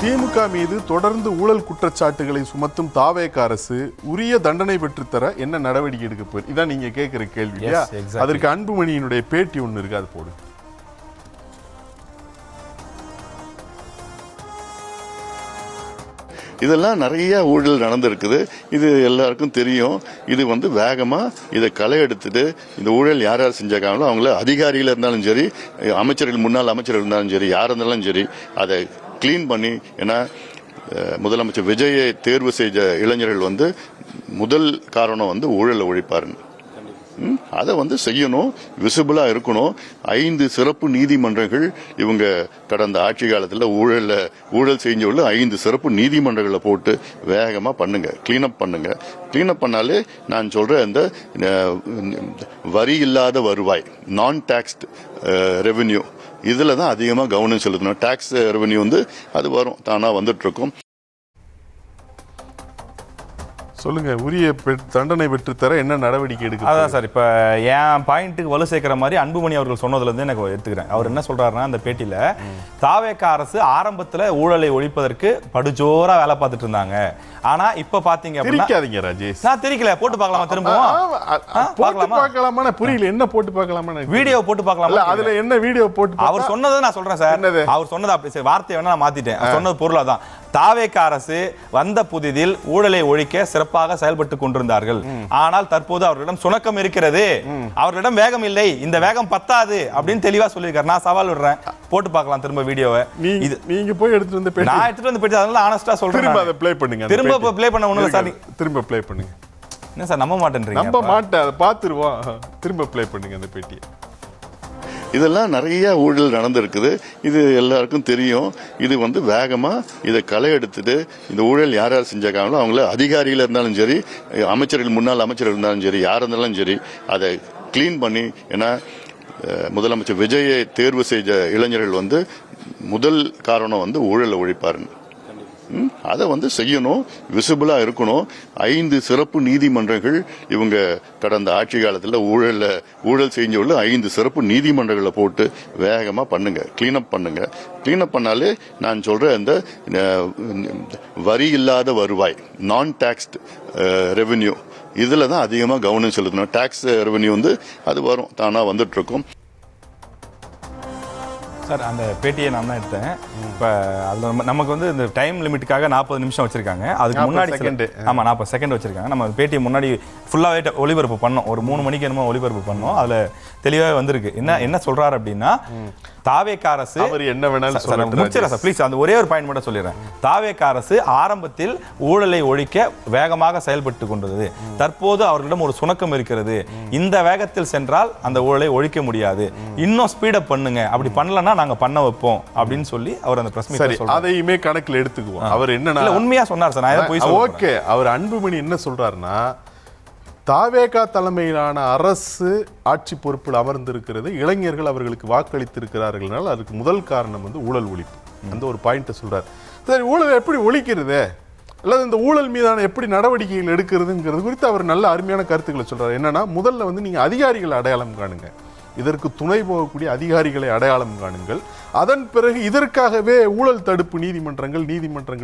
திமுக மீது தொடர்ந்து ஊழல் குற்றச்சாட்டுகளை சுமத்தும் தாவேக அரசு உரிய தண்டனை பெற்றுத்தர என்ன நடவடிக்கை எடுக்க போகுது? இதான் நீங்க கேட்கிற கேள்வி. அதற்கு அன்புமணியினுடைய பேட்டி ஒண்ணு இருக்கு, அது போடு. இதெல்லாம் நிறைய ஊழல் நடந்திருக்குது. இது எல்லாருக்கும் தெரியும். இது வேகமா இதை களை எடுத்துட்டு இந்த ஊழல் யார் யார் செஞ்சாங்களோ அவங்கள அதிகாரிகள் இருந்தாலும் சரி, அமைச்சர்கள் முன்னாள் அமைச்சர்கள் இருந்தாலும் சரி, யார் இருந்தாலும் சரி, அதை கிளீன் பண்ணி, ஏன்னா முதலமைச்சர் விஜயை தேர்வு செய்த இளைஞர்கள் முதல் காரணம் ஊழலை ஒழிப்பாருன்னு. அதை செய்யணும், விசிபிளா இருக்கணும். 5 சிறப்பு நீதிமன்றங்கள் இவங்க கடந்த ஆட்சி காலத்தில் ஊழல் செஞ்ச 5 சிறப்பு நீதிமன்றங்களை போட்டு வேகமா பண்ணுங்க, கிளீனப் பண்ணுங்க. கிளீனப் பண்ணாலே நான் சொல்ற இந்த வரி இல்லாத வருவாய், நான் டாக்ஸ்ட் ரெவென்யூ, இதுல தான் அதிகமா கவனம் செலுத்தணும். டாக்ஸ் ரெவென்யூ அது வரும், தானா வந்துட்டு இருக்கும். சொல்லுங்க, உரிய தண்டனை பெற்று தர என்ன நடவடிக்கை எடுக்க? அதான் சார், இப்போ என் பாயிண்ட்டுக்கு வலு சேர்க்கிற மாதிரி அன்புமணி அவர்கள் சொன்னதுலேருந்து எனக்கு எடுத்துக்கிறேன். அவர் என்ன சொல்றாருன்னா, அந்த பேட்டியில் தாவேக அரசு ஆரம்பத்தில் ஊழலை ஒழிப்பதற்கு படுஜோரா வேலை பார்த்துட்டு இருந்தாங்க. ஆனா இப்ப பாத்தீங்க அப்படின்னா ராஜேஷ், நான் தெரிக்கல, போட்டு பார்க்கலாமா? திரும்பவும் பார்க்கலாமா? புரியல, என்ன போட்டு பார்க்கலாமா? வீடியோ போட்டு பார்க்கலாமா? அதுல என்ன வீடியோ போட்டு? அவர் சொன்னதை நான் சொல்றேன் சார். அவர் சொன்னது அப்படி வார்த்தை வேணா நான் மாத்திட்டேன். சொன்னது பொருளா தான். தாவேக அரசு வந்த புதிதில் ஊழலை ஒழிக்க சிறப்பாக செயல்பட்டு கொண்டிருந்தார்கள். ஆனால் தற்போது அவர்களிடம் சுணக்கம் இருக்கிறது, அவர்களிடம் வேகம் இல்லை, இந்த வேகம் பத்தாது அப்படின்னு தெளிவா சொல்லியிருக்காரு. நான் சவால் விடுறேன், போட்டு பார்க்கலாம் திரும்ப வீடியோவை. நீங்க போய் எடுத்துட்டு வந்து நான் எடுத்துட்டு வந்து பேட்டி, அதனால ஆனஸ்டா சொல்றேன். அதை ப்ளே பண்ணுங்க, திரும்ப ப்ளே பண்ண ஒண்ணுல சார், திரும்ப ப்ளே பண்ணுங்க. என்ன சார் நம்ப மாட்டேன்றீங்க? நம்ப மாட்டேன், அதை பார்த்துருவோம். திரும்ப ப்ளே பண்ணுங்க அந்த பேட்டியை. இதெல்லாம் நிறைய ஊழல் நடந்திருக்குது. இது எல்லாருக்கும் தெரியும். இது வேகமா இதை களை எடுத்துட்டு இந்த ஊழல் யார் யார் செஞ்சாங்களோ அவங்கள அதிகாரிகள் இருந்தாலும் சரி, அமைச்சர்கள் முன்னாள் அமைச்சர்கள் இருந்தாலும் சரி, யார் இருந்தாலும் சரி, அதை கிளீன் பண்ணி, ஏன்னா முதலமைச்சர் விஜயை தேர்வு செய்த இளைஞர்கள் முதல் காரணம் ஊழலை ஒழிப்பாருன்னு. அதை செய்யணும், விசிபிளா இருக்கணும். 5 சிறப்பு நீதிமன்றங்கள் இவங்க கடந்த ஆட்சி காலத்தில் ஊழல் செஞ்ச 5 சிறப்பு நீதிமன்றங்களை போட்டு வேகமா பண்ணுங்க, கிளீனப் பண்ணுங்க. கிளீனப் பண்ணாலே நான் சொல்ற இந்த வரி இல்லாத வருவாய், நான் டாக்ஸ்ட் ரெவென்யூ, இதுல தான் அதிகமா கவனம் செலுத்தணும். டாக்ஸ் ரெவென்யூ அது வரும், தானா வந்துட்டு இருக்கும். சார் அந்த பேட்டியை நான் தான் எடுத்தேன். இப்போ அதில் நமக்கு இந்த டைம் லிமிட்டுக்காக 40 நிமிஷம் வச்சிருக்காங்க. அதுக்கு முன்னாடி ஆமாம் 40 செகண்ட் வச்சிருக்காங்க. நம்ம பேட்டியை முன்னாடி ஃபுல்லாகவே ஒளிபரப்பு பண்ணோம், ஒரு 3 மணிக்கு என்னமோ ஒளிபரப்பு பண்ணோம். அதில் தெளிவாக வந்திருக்கு. என்ன சொல்றாரு அப்படின்னா, தாவேக அரசு என்ன வேணாலும் முடிச்சிடலாம் சார் ப்ளீஸ், அந்த ஒரே ஒரு பாயிண்ட் மட்டும் சொல்லிடுறேன். தாவேக அரசு ஆரம்பத்தில் ஊழலை ஒழிக்க வேகமாக செயல்பட்டு கொண்டது. தற்போது அவர்களிடம் ஒரு சுணக்கம் இருக்கிறது. இந்த வேகத்தில் சென்றால் அந்த ஊழலை ஒழிக்க முடியாது, இன்னும் ஸ்பீடப் பண்ணுங்க, அப்படி பண்ணலன்னா நாங்க பண்ண வைப்போம் அப்படின்னு சொல்லி அவர் அந்த பிரஸ் மீட்ல சொல்றாரு. அதையுமே கணக்கில் எடுத்துக்குவோம். அவர் என்ன உண்மையா சொன்னார் சார், நான் போய் சொல்றேன். ஓகே, அவர் அன்புமணி என்ன சொல்றாருன்னா, தாவேக தலைமையிலான அரசு ஆட்சி பொறுப்பில் அமர்ந்திருக்கிறது, இளைஞர்கள் அவர்களுக்கு வாக்களித்திருக்கிறார்கள், அதுக்கு முதல் காரணம் ஊழல் ஒழிப்பு. அந்த ஒரு பாயிண்ட்டை சொல்றாரு. சரி, ஊழல் எப்படி ஒழிக்கிறது அல்லது இந்த ஊழல் மீதான எப்படி நடவடிக்கைகள் எடுக்கிறதுங்கிறது குறித்து அவர் நல்ல அருமையான கருத்துக்களை சொல்றாரு. என்னன்னா, முதல்ல நீங்க அதிகாரிகளை அடையாளம் காணுங்க, இதற்கு துணை போகக்கூடிய அதிகாரிகளை அடையாளம் காணுங்கள். அதன் பிறகு இதற்காகவே ஊழல் தடுப்பு நீதிமன்றங்கள்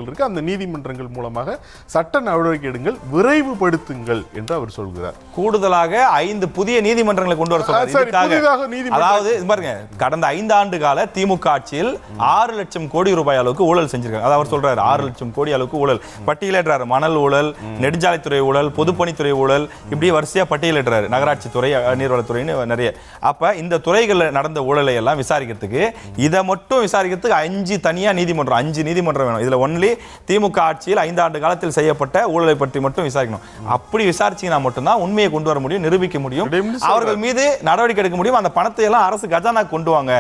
இருக்கு, அந்த நீதிமன்றங்கள் மூலமாக சட்ட நடவடிக்கை எடுங்கள், விரைவுபடுத்துங்கள் என்று அவர் சொல்கிறார். கூடுதலாக 5 புதிய நீதிமன்றங்களை கொண்டு வர சொல்றாரு. அதாவது பாருங்க, கடந்த 5 ஆண்டு கால திமுக ஆட்சியில் 6 லட்சம் கோடி ரூபாய் அளவுக்கு ஊழல் செஞ்சிருக்காங்க. அதாவது அவர் சொல்றாரு 6 லட்சம் கோடி அளவுக்கு ஊழல் பட்டியலிடுறாரு. மணல் ஊழல், நெடுஞ்சாலைத்துறை ஊழல், பொதுப்பணித்துறை ஊழல், இப்படி வரிசையா பட்டியலிடுறாரு. நகராட்சி துறை, நீர்வளத்துறைன்னு நிறைய. அப்ப இந்த துறைகளில் நடந்த ஊழலை எல்லாம் விசாரிக்கிறதுக்கு, இதை மட்டும் விசாரிக்கிறதுக்கு 5 தனியா நீதிமன்றம், 5 நீதிமன்றம் வேணும். இதுல ஒன்லி திமுக ஆட்சியில் 5 ஆண்டு காலத்தில் செய்யப்பட்ட ஊழலை பற்றி மட்டும் விசாரிக்கணும். அப்படி விசாரிச்சீங்கன்னா மட்டும்தான் உண்மையை கொண்டு வர முடியும், நிரூபிக்க முடியும், அவர்கள் மீது நடவடிக்கை எடுக்க முடியும். அந்த பணத்தை எல்லாம் அரசு கஜானா கொண்டு வாங்க.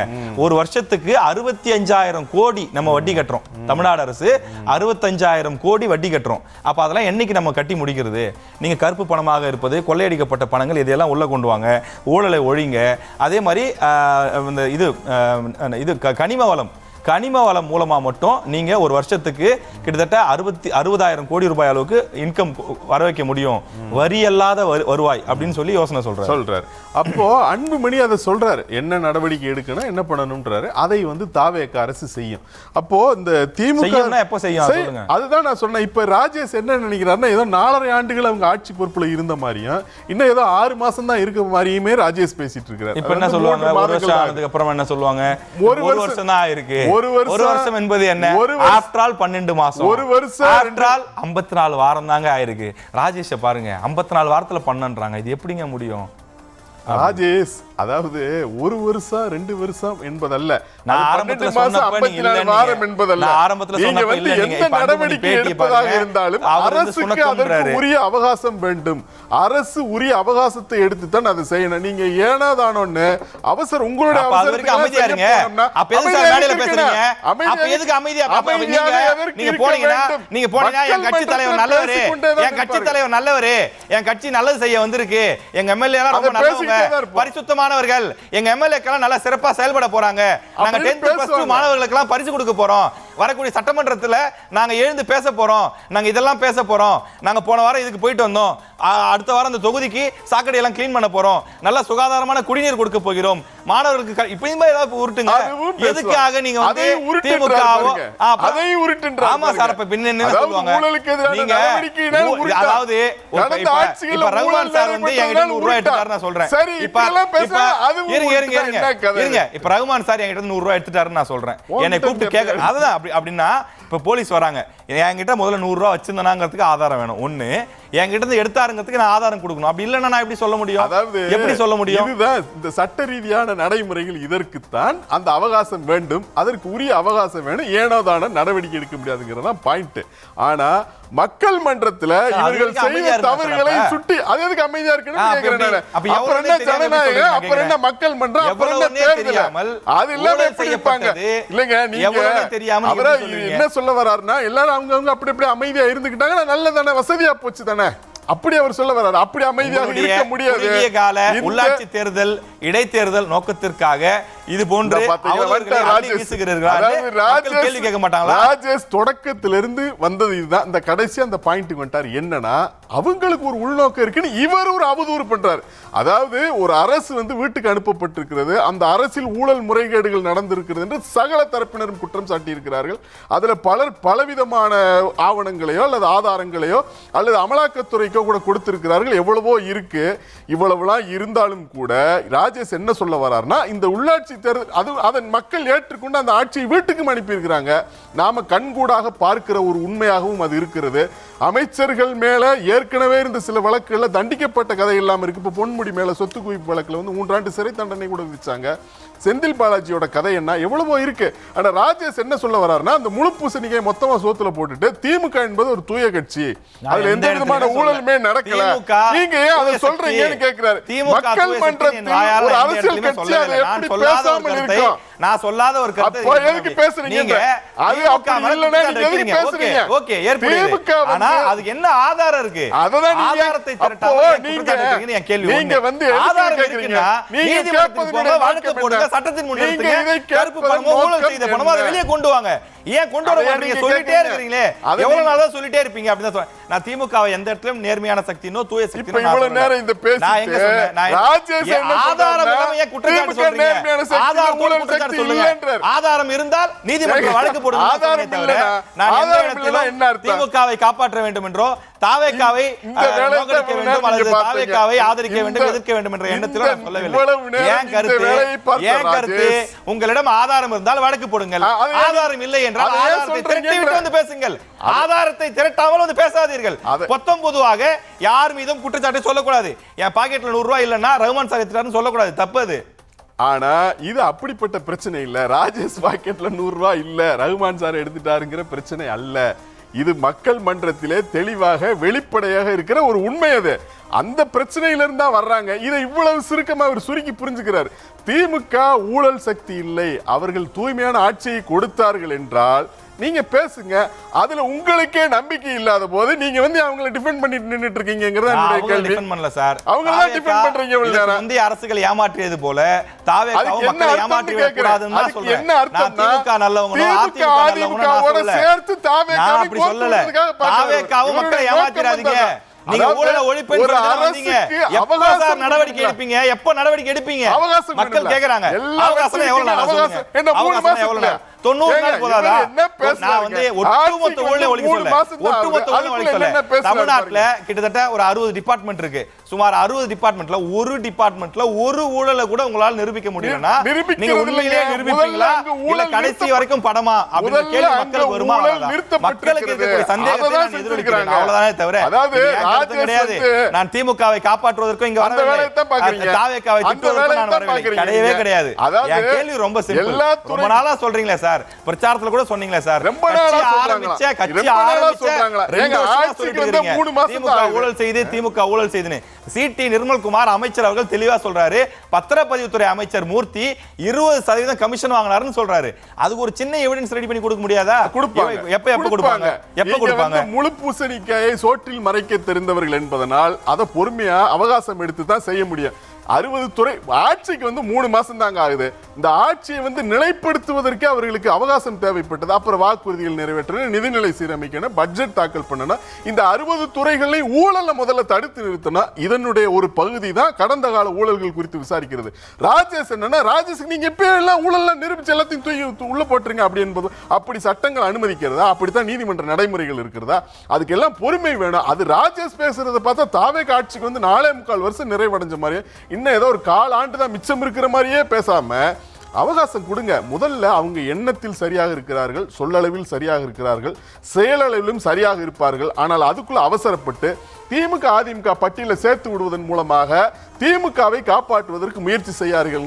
ஒரு வருஷத்துக்கு 65,000 கோடி நம்ம வட்டி கட்டுறோம். தமிழ்நாடு அரசு 65,000 கோடி வட்டி கட்டுறோம். அப்ப அதெல்லாம் என்னைக்கு நம்ம கட்டி முடிக்கிறது? நீங்க கருப்பு பணமாக இருப்பது, கொள்ளையடிக்கப்பட்ட பணங்கள், இதெல்லாம் உள்ள கொண்டு வாங்க, ஊழலை ஒழிங்க. அதே மாதிரி இது கனிம வளம், கனிம வளம் மூலமா மட்டும் நீங்க ஒரு வருஷத்துக்கு கிட்டத்தட்ட 60,000 கோடி ரூபாய் அளவுக்கு இன்கம் வர வைக்க முடியும், வரி அல்லாத வருவாய் அப்படின்னு சொல்லி யோசனை சொல்றாரு. அப்போ அன்புமணி அதை சொல்றாரு, என்ன நடவடிக்கை எடுக்கணும், என்ன பண்ணணும்ன்றாரு. அதை வந்து தாவேக அரசு செய்யும். அப்போ இந்த திமுக எப்போ செய்யும்? அதுதான் நான் சொன்னேன். இப்ப ராஜேஷ் என்ன நினைக்கிறாருன்னா, ஏதோ 4.5 ஆண்டுகள் அவங்க ஆட்சி பொறுப்புல இருந்த மாதிரியும் இன்னும் ஏதோ 6 மாசம் தான் இருக்க மாதிரியுமே ராஜேஷ் பேசிட்டு இருக்காரு. இப்ப என்ன சொல்லுவாங்க, ஒரு வருஷம் ஆனதுக்கு அப்புறம் என்ன சொல்லுவாங்க, ஒரு வருஷம் தான் இருக்கு. ஒரு வருஷம் என்பது என்ன, ஆஃப்டர் ஆல் 12 மாசம், ஒரு வருஷம் ஆஃப்டர் ஆல் 54 வாரம் தாங்க ஆயிருக்கு. ராஜேஷ் பாருங்க 54 வாரத்துல பண்ணன்றாங்க, இது எப்படிங்க முடியும்? ராஜேஷ், அதாவது ஒரு வருஷம் 2 வருஷம் என்பதல்ல, நான் ஆரம்பத்துல சொன்னப்ப என்பதல்ல, நீங்க வந்து எந்த நடவடிக்கை எடுப்பதாக இருந்தாலும் அரசுக்கு அதற்கு உரிய அவகாசம் வேண்டும். அரசு உரிய அவகாசத்தை எடுத்து தான் அதை செய்யணும். நீங்க ஏனாதானோன்னு அவசரம் உங்களுடைய அவசரத்துக்கு அமைதியா இருங்க. அப்ப எதுக்கு சார் மேடையில பேசுறீங்க? அப்ப எதுக்கு அமைதியா? நீங்க போனீங்கன்னா என் கட்சி தலைவர் நல்லவரே, என் கட்சி தலைவர் நல்லவரே, என் கட்சி நல்லது செய்ய வந்திருக்கு, எங்க எம்எல்ஏ எல்லாம் ரொம்ப நல்லவங்க, பரிசுத்தமானவர்கள், எங்க எம்எல்ஏக்கள் நல்லா சிறப்பா செயல்பட போறாங்க, நாங்க 10th plus 2 மாணவர்களுக்கு எல்லாம் பரிசு கொடுக்க போறோம், வரக்கூடிய சட்டமன்றத்துல நாங்க எழுந்து பேச போறோம், நாங்க இதெல்லாம் பேச போறோம், நாங்க போன வாரம் இதுக்கு போயிட்டு வந்தோம், அடுத்த வாரம் அந்த தொகுதிக்கு சாக்கடை எல்லாம் கிளீன் பண்ண போறோம், நல்ல சுகாதாரமான குடிநீர் கொடுக்க போகிறோம் மாணவர்களுக்கு. இப்ப ஏதாவது உருட்டுங்க, எதுக்காக நீங்க வந்து திமுகவோ அதை உருட்டுன்ற? ஆமா சார், இப்ப பின்ன என்ன சொல்லுவாங்க, நீங்க அதாவது இப்ப ரகுமான் சார் வந்து என்கிட்ட 100 ரூபாய் எடுத்தாரு நான் சொல்றேன். இப்ப ரகுமான் சார் என்கிட்ட 100 ரூபாய் எடுத்துட்டாருன்னு நான் சொல்றேன். என்னை கூப்பிட்டு கேட்க அதுதான் அப்படின்னா, இப்ப போலீஸ் வராங்க, என்கிட்ட முதல்ல 100 ரூபாய் வச்சிருந்தாங்கிறதுக்கு ஆதாரம் வேணும். ஒண்ணு, என்கிட்ட இருந்து எடுத்தாருங்கிறதுக்கு நான் ஆதாரம் கொடுக்கணும். அப்படி இல்லைன்னா நான் எப்படி சொல்ல முடியும்? அதாவது எப்படி சொல்ல முடியும்? இதுதான் இந்த சட்ட ரீதியான நடைமுறைகள். இதற்குத்தான் அந்த அவகாசம் வேண்டும், அதற்கு உரிய அவகாசம் வேணும், ஏனோதான நடவடிக்கை எடுக்க முடியாதுங்கிறதான் பாயிண்ட். ஆனா மக்கள் மன்றத்துல இவர்கள் செய்த தவறுகளை சுட்டி அது எதுக்கு அமைதியா இருக்குன்னு கேக்குறேன். அப்புறம் என்ன ஜனநாயகம், அப்புறம் என்ன மக்கள் மன்றம், அப்புறம் என்ன தேர்தல், அது இல்லாம எப்படி இருப்பாங்க? இல்லங்க, நீங்க அவரை என்ன சொல்ல வர்றாருன்னா, எல்லாரும் அவங்க அப்படி அமைதியா இருந்துக்கிட்டாங்க, நல்லதானே, வசதியா போச்சு தானே, அப்படி அவர் சொல்ல வர்றாரு. அப்படி அமைதியாக இருக்க முடியாது. கால உள்ளாட்சி தேர்தல், இடைத்தேர்தல் நோக்கத்திற்காக இது போன்ற கேள்வி கேட்க மாட்டாங்களா? ராஜேஷ் தொடக்கத்திலிருந்து வந்தது இதுதான். இந்த கடைசி அந்த பாயிண்ட் வந்துட்டார். என்னன்னா, அவங்களுக்கு ஒரு உள்நோக்கம் இருக்குன்னு இவர் ஒரு அவதூறு பண்றாரு. அதாவது ஒரு அரசு வந்து வீட்டுக்கு அனுப்பப்பட்டிருக்கிறது, அந்த அரசில் ஊழல் முறைகேடுகள் நடந்திருக்கிறது என்று சகல தரப்பினரும் குற்றம் சாட்டி இருக்கிறார்கள். அதுல பலர் பலவிதமான ஆவணங்களையோ அல்லது ஆதாரங்களையோ அல்லது அமலாக்கத்துறைக்கோ கூட கொடுத்திருக்கிறார்கள். எவ்வளவோ இருக்கு. இவ்வளவுலாம் இருந்தாலும் கூட ராஜேஷ் என்ன சொல்ல வர்றாருன்னா, இந்த உள்ளாட்சி தேர்தல் அதன் மக்கள் ஏற்றுக்கொண்டு அந்த ஆட்சியை வீட்டுக்கு அனுப்பி இருக்கிறாங்க. நாம கண்கூடாக பார்க்கிற ஒரு உண்மையாகவும் அது இருக்கிறது. அமைச்சர்கள் மேல ஏற்கனவே இருந்த சில வழக்குகள்ல தண்டிக்கப்பட்ட கதை இல்லாம இருக்கு. இப்ப பொன்முடி மேல சொத்து குவிப்பு வழக்குல வந்து 3 ஆண்டு சிறை தண்டனை கூட விதிச்சாங்க. செந்தில் பாலாஜியோட கதை என்ன, எவ்வளவோ இருக்கு. ஆனா ராஜேஷ் என்ன சொல்ல வர்றாருன்னா, அந்த முழு பூசணிக்கை மொத்தமா சோத்துல போட்டுட்டு திமுக என்பது ஒரு தூய கட்சி, அதுல எந்த விதமான ஊழலுமே நடக்கல, நீங்க ஏன் அதை சொல்றீங்கன்னு கேக்குறாரு. மக்கள் மன்றத்தில் ஒரு அரசியல் கட்சி அதை எப்படி பேசாமல் இருக்கும்? நான் சொல்லாத ஒரு கருத்து எதுக்கு பேசுறீங்க? அது அப்படி இல்லனா நீங்க எதுக்கு பேசுறீங்க? ஓகே, ஏற்புடையது. ஆனா அதுக்கு என்ன ஆதாரம் இருக்கு? அததான் ஆதாரத்தை திரட்டாம நீங்க கேள்வி. நீங்க வந்து ஆதாரம் இருக்குன்னா நீதிமன்றத்துக்கு போங்க, வழக்கு போடுங்க, சட்டத்தின் முன் நிறுத்துங்க, கருப்பு பணம் ஊழல் செய்த பணம் அதை வெளியே கொண்டு வாங்க. ஏன் கொண்டு வர மாட்டீங்க? சொல்லிட்டே இருக்கீங்களே, எவ்வளவு நாளா சொல்லிட்டே இருப்பீங்க. அப்படிதான் சொல்றேன். நான் திமுகவை எந்த இடத்திலும் நேர்மையான சக்தினோ தூய சக்தினோ நான் இவ்வளவு நேரம் இந்த பேசி நான் எங்க சொன்னேன்? ராஜேஷ் என்ன ஆதாரம் இல்லாம ஏன் குற்றச்சாட்டு சொல்றீங்க? ஆதாரம் ஊழல் சக்தி இல்லைன்றார். ஆதாரம் இருந்தால் நீதிமன்றம் வழக்கு போடுங்க. ஆதாரம் இல்ல, நான் எந்த இடத்திலும் என்ன அர்த்தம்? திமுகவை காப்பாற்ற வேண்டும் என்றோ தாவேகாவை நோக்கடிக்க வேண்டும் அல்லது தாவேகாவை ஆதரிக்க வேண்டும், எதிர்க்க வேண்டும் என்ற எண்ணத்தில் நான் சொல்லவில்லை. ஏன் கருத்து உங்களிடம் ஆதாரம் இருந்தால் வழக்கு போடுங்கள், ஆதாரம் இல்லை என்றால் ஆதாரத்தை திரட்டி விட்டு வந்து பேசுங்கள், ஆதாரத்தை திரட்டாமல் வந்து பேசாதீர்கள். பொதுவாக யார் மீதும் குற்றச்சாட்டை சொல்லக்கூடாது. என் பாக்கெட்ல 100 ரூபாய் இல்லைன்னா ரகுமான் சார் எடுத்துட்டாருன்னு சொல்லக்கூடாது, தப்பு அது. ஆனா இது அப்படிப்பட்ட பிரச்சனை இல்ல. ராஜேஷ் பாக்கெட்ல 100 ரூபாய் இல்ல, ரகுமான் சார் எடுத்துட்டாருங்கிற பிரச்சனை அல்ல. இது மக்கள் மன்றத்திலே தெளிவாக வெளிப்படையாக இருக்கிற ஒரு உண்மை. அது அந்த பிரச்சனையிலிருந்து தான் வர்றாங்க. இதை இவ்வளவு சுருக்கமா அவர் சுருக்கி புரிஞ்சுக்கிறார். திமுக ஊழல் சக்தி இல்லை, அவர்கள் தூய்மையான ஆட்சியை கொடுத்தார்கள் என்றால் நீங்க பேசுங்க. அதுல உங்களுக்கே நம்பிக்கை இல்லாத போது நீங்க வந்து அவங்களை டிஃபெண்ட் பண்ணிட்டு நின்னுட்டு இருக்கீங்கங்கறது என்னுடைய கேள்வி. டிஃபெண்ட் பண்ணல சார். அவங்க தான் டிஃபெண்ட் பண்றீங்க. முந்தைய அரசுகள் ஏமாற்றியது போல தாவேகாவும் மக்களை ஏமாற்றி விட கூடாதுன்னு தான் சொல்றேன். என்ன அர்த்தம்? திமுக நல்லவங்களோ அதிமுக நல்லவங்களோ சேர்த்து தாவேகாவை போக்குறதுக்காக தாவேகாவும் மக்களை ஏமாத்திராதீங்க. நீங்க ஊழலை ஒழிப்புன்னு வந்தீங்க. எப்ப சார் நடவடிக்கை எடுப்பீங்க? எப்ப நடவடிக்கை எடுப்பீங்க? மக்கள் கேக்குறாங்க. அவகாசம் எவ்வளவு நாள்? என்ன 3 மாசம் 90 நாள் போதாதா? நான் வந்து ஒட்டுமொத்த ஊழலை ஒழிக்க சொல்ல. ஒட்டுமொத்த ஊழலை ஒழிக்க சொல்ல. தமிழ்நாட்டுல கிட்டத்தட்ட ஒரு 60 டிபார்ட்மெண்ட் இருக்கு. சுமார் 60 டிபார்ட்மெண்ட்ல ஒரு டிபார்ட்மெண்ட்ல ஒரு ஊழலை கூட உங்களால நிரூபிக்க முடியலன்னா நீங்க உண்மையிலேயே நிரூபிப்பீங்களா இல்ல கடைசி வரைக்கும் படமா அப்படின்ற கேள்வி மக்களுக்கு வருமா? மக்களுக்கு இருக்கக்கூடிய சந்தேகத்தை நான் எதிரொலிக்கிறேன். அவ்வளவுதானே தவிர கிடையாது. நான் திமுகவை காப்பாற்றுவதற்கும் இங்க வரவில்லை. தாவேகாவை திட்டுவதற்கும் நான் வரவில்லை. கிடையவே கிடையாது. என் கேள்வி ரொம்ப சிம்பிள். ரொம்ப நாளா சொல்றீங்களே சார், பிரச்சாரத்துல கூட சொன்னீங்களே சார், கட்சி ஆரம்பிச்ச 2 வருஷமா சொல்லிட்டு இருக்கீங்க திமுக ஊழல் செய்து திமுக ஊழல் செய்துன்னு. சிடி நிர்மல்குமார் அமைச்சர் அவர்கள் தெளிவா சொல்றாரு. பத்திரப்பதிவுத்துறை அமைச்சர் மூர்த்தி 20% கமிஷன் வாங்கினாருன்னு சொல்றாரு. அதுக்கு ஒரு சின்ன எவிடன்ஸ் ரெடி பண்ணி கொடுக்க முடியாதா? எப்ப கொடுப்பாங்க? முழு பூசணிக்காயை சோற்றில் மறைக்க தெரிந்தவர்கள் என்பதனால் அதை பொறுமையா அவகாசம் எடுத்து தான் செய்ய முடியும். 60 துறை ஆட்சிக்கு வந்து 3 மாசம் தாங்க ஆகுது. இந்த ஆட்சியை வந்து நிலைப்படுத்துவதற்கு அவர்களுக்கு அவகாசம் தேவைப்பட்டது. அப்புறம் வாக்குறுதிகள் நிறைவேற்றணும், நிதிநிலை சீரமைக்கணும், பட்ஜெட் தாக்கல் பண்ணணும். இந்த 60 துறைகளையும் ஊழலை முதல்ல தடுத்து நிறுத்தணும். இதனுடைய ஒரு பகுதி தான் கடந்த கால ஊழல்கள் குறித்து விசாரிக்கிறது. ராஜேஷ் என்னன்னா, ராஜேஷ் நீங்க எப்ப எல்லாம் ஊழல்லாம் நிரூபிச்சு எல்லாத்தையும் தூக்கி உள்ள போட்டுருங்க அப்படி என்பது அப்படி சட்டங்கள் அனுமதிக்கிறதா? அப்படித்தான் நீதிமன்ற நடைமுறைகள் இருக்கிறதா? அதுக்கெல்லாம் பொறுமை வேணும். அது ராஜேஷ் பேசுறதை பார்த்தா தாவேகா ஆட்சிக்கு வந்து 4.25 வருஷம் நிறைவடைஞ்ச மாதிரி, இன்னும் ஏதோ ஒரு 4 ஆண்டு தான் மிச்சம் இருக்கிற மாதிரியே பேசாம அவகாசம் கொடுங்க. முதல்ல அவங்க எண்ணத்தில் சரியாக இருக்கிறார்கள், சொல்லளவில் சரியாக இருக்கிறார்கள், செயலளவிலும் சரியாக இருப்பார்கள். ஆனால் அதுக்குள்ள அவசரப்பட்டு திமுக அதிமுக பட்டியலை சேர்த்து விடுவதன் மூலமாக திமுகவை காப்பாற்றுவதற்கு முயற்சி செய்யார்கள்.